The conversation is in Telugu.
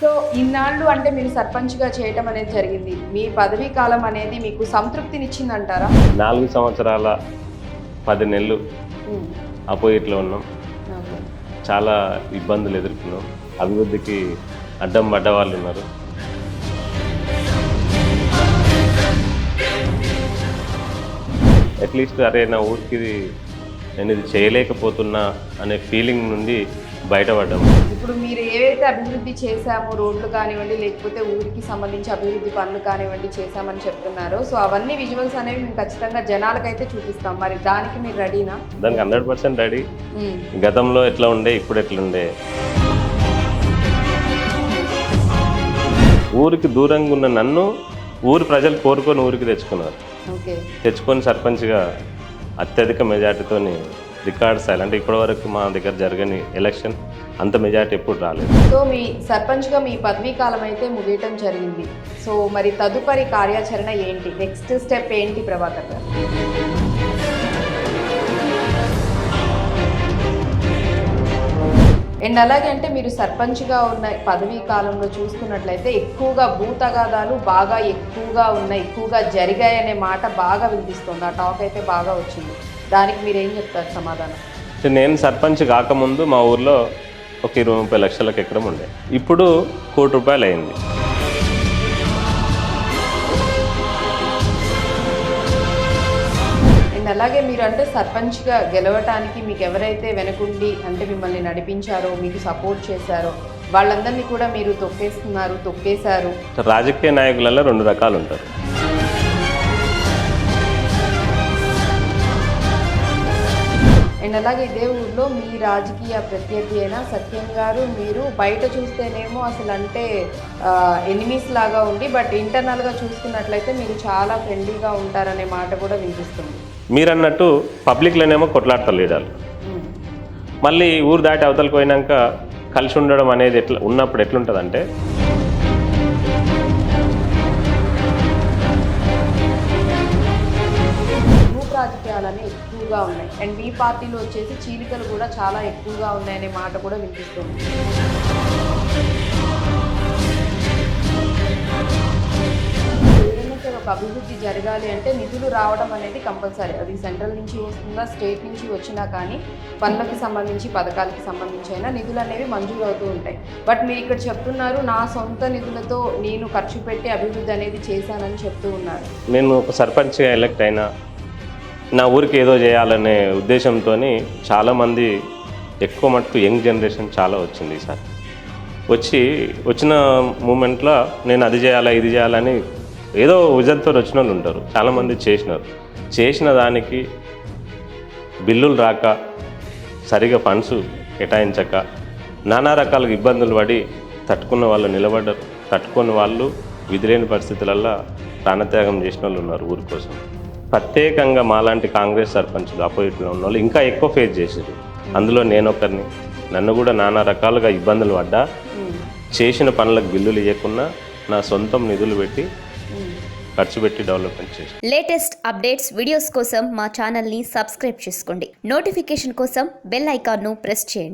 సో ఇన్నాళ్ళు అంటే మీరు సర్పంచ్గా చేయటం అనేది జరిగింది. మీ పదవీ కాలం అనేది మీకు సంతృప్తినిచ్చిందంటారా? 4 సంవత్సరాల 10 నెలలు అపోజిట్లో ఉన్నాం. ఓకే. చాలా ఇబ్బందులు ఎదుర్కొన్నాం. అభివృద్ధికి అడ్డం పడ్డ వాళ్ళు ఉన్నారు. అట్లీస్ట్ అరే నా ఊరికి నేను ఇది చేయలేకపోతున్నా అనే ఫీలింగ్ నుండి బయటపడ్డాము. ఇప్పుడు మీరు ఏవైతే అభివృద్ధి చేశామో, రోడ్లు కానివ్వండి, లేకపోతే ఊరికి సంబంధించి అభివృద్ధి పనులు కానివ్వండి చేశామని చెప్తున్నారో, సో అవన్నీ విజువల్స్ అనేవి మేము ఖచ్చితంగా జనాలకైతే చూపిస్తాం. మరి దానికి మీరు రెడీనా? దానికి 100% రెడీ. గతంలో ఎట్లా ఉండే, ఇప్పుడు ఎట్లుండే. ఊరికి దూరంగా ఉన్న నన్ను ఊరి ప్రజలు కోరుకొని ఊరికి తెచ్చుకున్నారు. తెచ్చుకొని సర్పంచ్గా అత్యధిక మెజార్టీతో రికార్డ్ స్థాయిలు, అంటే ఇప్పటివరకు మా దగ్గర జరగని ఎలక్షన్ అంత మెజార్టీ ఎప్పుడు రాలేదు. సో మీ సర్పంచ్గా మీ పదవీ కాలం అయితే ముగియటం జరిగింది. సో మరి తదుపరి కార్యాచరణ ఏంటి, నెక్స్ట్ స్టెప్ ఏంటి ప్రభాకర్ గారు? అండ్ అలాగే అంటే మీరు సర్పంచ్గా ఉన్న పదవీ కాలంలో చూసుకున్నట్లయితే ఎక్కువగా భూతగాదాలు బాగా ఎక్కువగా ఉన్నాయి, ఎక్కువగా జరిగాయనే మాట బాగా వినిపిస్తుంది. ఆ టాక్ అయితే బాగా వచ్చింది. దానికి మీరు ఏం చెప్తారు సమాధానం? నేను సర్పంచ్ కాకముందు మా ఊర్లో ఒక 20-30 లక్షలకు ఎకరం ఉండే, ఇప్పుడు ₹1 కోటి అయింది. అండ్ అలాగే మీరు అంటే సర్పంచ్గా గెలవటానికి మీకు ఎవరైతే వెనకుండి అంటే మిమ్మల్ని నడిపించారో, మీకు సపోర్ట్ చేశారో వాళ్ళందరినీ కూడా మీరు తొక్కేశారు. రాజకీయ నాయకులలో 2 రకాలు ఉంటారు. అండ్ అలాగే ఇదే ఊళ్ళో మీ రాజకీయ ప్రత్యర్థి అయిన సత్యం గారు, మీరు బయట చూస్తేనేమో అసలు అంటే ఎనిమీస్ లాగా ఉండి, బట్ ఇంటర్నల్గా చూసుకున్నట్లయితే మీరు చాలా ఫ్రెండ్లీగా ఉంటారనే మాట కూడా వినిపిస్తుంది. మీరు అన్నట్టు పబ్లిక్లోనేమో కొట్లాడతారు లీడర్లు, మళ్ళీ ఊరు దాటి అవతలకు పోయినాక కలిసి ఉండడం అనేది ఉన్నప్పుడు ఎట్లుంటుందంటే, రాజకీయాలన్నీ ఎక్కువగా ఉన్నాయి. అండ్ మీ పార్టీలో వచ్చేసి చీలికలు కూడా చాలా ఎక్కువగా ఉన్నాయనే మాట కూడా వినిపిస్తుంది. ఏదైనా ఒక అభివృద్ధి జరగాలి అంటే నిధులు రావడం అనేది కంపల్సరీ. అది సెంట్రల్ నుంచి వస్తుందా, స్టేట్ నుంచి వచ్చినా కానీ పనులకు సంబంధించి, పథకాలకి సంబంధించి అయినా నిధులు అనేవి మంజూరు అవుతూ ఉంటాయి. బట్ మీరు ఇక్కడ చెప్తున్నారు నా సొంత నిధులతో నేను ఖర్చు పెట్టి అభివృద్ధి అనేది చేశానని చెప్తూ ఉన్నారు. నేను ఒక సర్పంచ్గా ఎలక్ట్ అయినా నా ఊరికి ఏదో చేయాలనే ఉద్దేశంతో చాలామంది, ఎక్కువ మటుకు యంగ్ జనరేషన్ చాలా వచ్చింది ఈసారి. వచ్చిన మూమెంట్లో నేను అది చేయాలా ఇది చేయాలని ఏదో విజన్తో వచ్చిన వాళ్ళు ఉంటారు. చాలామంది చేసిన దానికి బిల్లులు రాక, సరిగా ఫండ్స్ కేటాయించక, నానా రకాల ఇబ్బందులు పడి తట్టుకున్న వాళ్ళు నిలబడ్డారు. తట్టుకున్న వాళ్ళు విధిలేని పరిస్థితులలో ప్రాణత్యాగం చేసిన వాళ్ళు ఉన్నారు ఊరి కోసం. ప్రత్యేకంగా మాలాంటి కాంగ్రెస్ సర్పంచ్లు అపోజిట్లో ఉన్న వాళ్ళు ఇంకా ఎక్కువ ఫేస్ చేశారు. అందులో నేనొకరిని. నన్ను కూడా నానా రకాలుగా ఇబ్బందులు పడ్డా, చేసిన పనులకు బిల్లులు ఇవ్వకుండా నా సొంతం నిధులు పెట్టి ఖర్చు పెట్టి డెవలప్మెంట్ చేసి. లేటెస్ట్ అప్డేట్స్ వీడియోస్ కోసం మా ఛానల్ని సబ్స్క్రైబ్ చేసుకోండి. నోటిఫికేషన్ కోసం బెల్ ఐకాన్ను ప్రెస్ చేయండి.